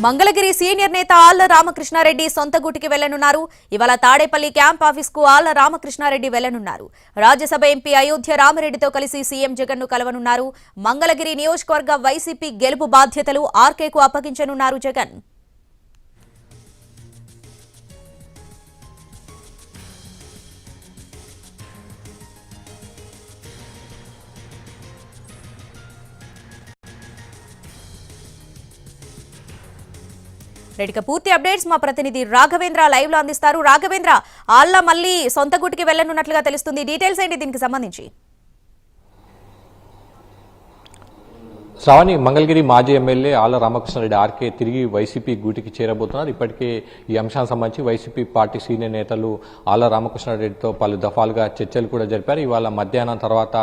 Mangalagiri senior నేత ఆళ్ల రామకృష్ణారెడ్డి సొంత గూటికి వెళ్లనున్నారు. ఇవాళ తాడేపల్లి క్యాంప్ ఆఫీస్ కు ఆళ్ల రామకృష్ణారెడ్డి వెళ్లనున్నారు. రాజ్యసభ ఎంపీ అయోధ్య రామిరెడ్డితో కలిసి సీఎం జగన్ ను కలవనున్నారు. మంగళగిరి నియోజకవర్గ వైసీపీ గెలుపు బాధ్యతలు ఆర్కేకు అప్పగించనున్నారు జగన్. రెడ్డిక పూర్తి అప్డేట్స్ మా ప్రతినిధి రాఘవేంద్ర లైవ్ లో అందిస్తారు. రాఘవేంద్ర, ఆళ్ల మళ్ళీ సొంత గుటికి వెళ్లనున్నట్లుగా తెలుస్తుంది. డీటెయిల్స్ ఏంటి దీనికి సంబంధించి? శ్రావణి, మంగళగిరి మాజీ ఎమ్మెల్యే ఆళ్ల రామకృష్ణారెడ్డి ఆర్కే తిరిగి వైసీపీ గూటికి చేరబోతున్నారు. ఇప్పటికే ఈ అంశానికి సంబంధించి వైసీపీ పార్టీ సీనియర్ నేతలు ఆళ్ల రామకృష్ణారెడ్డితో పలు దఫాలుగా చర్చలు కూడా జరిపారు. ఇవాళ మధ్యాహ్నం తర్వాత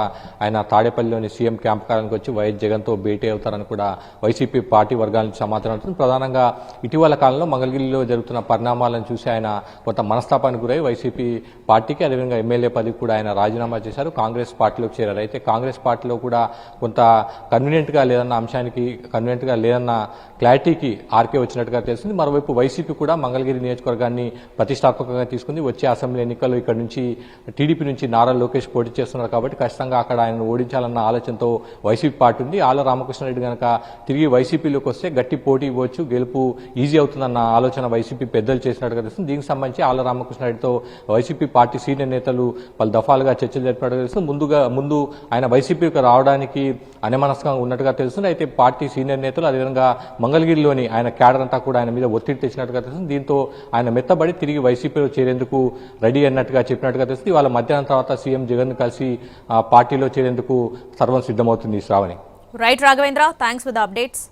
ఆయన తాడేపల్లిలోని సీఎం క్యాంప్ కార్యాలయానికి వచ్చి వైఎస్ జగన్తో భేటీ అవుతారని కూడా వైసీపీ పార్టీ వర్గాల నుంచి సమాచారం అవుతుంది. ప్రధానంగా ఇటీవల కాలంలో మంగళగిరిలో జరుగుతున్న పరిణామాలను చూసి ఆయన కొంత మనస్తాపానికి గురై వైసీపీ పార్టీకి, అదేవిధంగా ఎమ్మెల్యే పదవికి కూడా ఆయన రాజీనామా చేశారు. కాంగ్రెస్ పార్టీలోకి చేరారు. అయితే కాంగ్రెస్ పార్టీలో కూడా కొంత కన్వీనియంట్గా లేదన్న అంశానికి, కన్వీనియంట్గా లేదన్న క్లారిటీకి ఆర్కే వచ్చినట్టుగా తెలిసింది. మరోవైపు వైసీపీ కూడా మంగళగిరి నియోజకవర్గాన్ని ప్రతిష్టాత్మకంగా తీసుకుంది. వచ్చే అసెంబ్లీ ఎన్నికల్లో ఇక్కడ నుంచి టీడీపీ నుంచి నారా లోకేష్ పోటీ చేస్తున్నారు కాబట్టి ఖచ్చితంగా అక్కడ ఆయన ఓడించాలన్న ఆలోచనతో వైసీపీ పార్టీ ఉంది. ఆళ్ల రామకృష్ణారెడ్డి కనుక తిరిగి వైసీపీలోకి వస్తే గట్టి పోటీ ఇవ్వచ్చు, గెలుపు ఈజీ అవుతుందన్న ఆలోచన వైసీపీ పెద్దలు చేసినట్టుగా తెలుస్తుంది. దీనికి సంబంధించి ఆళ్ల రామకృష్ణారెడ్డితో వైసీపీ పార్టీ సీనియర్ నేతలు పలు దఫాలుగా చర్చలు జరిపినట్టుగా తెలుస్తుంది. ముందు ఆయన వైసీపీకి రావడానికి అన్యమనస్కంగా ఉన్నట్టుగా తెలుస్తుంది. అయితే పార్టీ సీనియర్ నేతలు, అదేవిధంగా మంగళగిరిలోని ఆయన క్యాడర్ అంతా కూడా ఆయన మీద ఒత్తిడి తెచ్చినట్టుగా తెలుస్తుంది. దీంతో ఆయన మెత్తబడి తిరిగి వైసీపీలో చేరేందుకు రెడీ అన్నట్టుగా చెప్పినట్టుగా తెలుస్తుంది. వాళ్ళ మధ్యాహ్నం తర్వాత సీఎం జగన్ కలిసి పార్టీలో చేరేందుకు సర్వం సిద్ధమవుతుంది. Sravani. Right Raghavendra, thanks for the updates.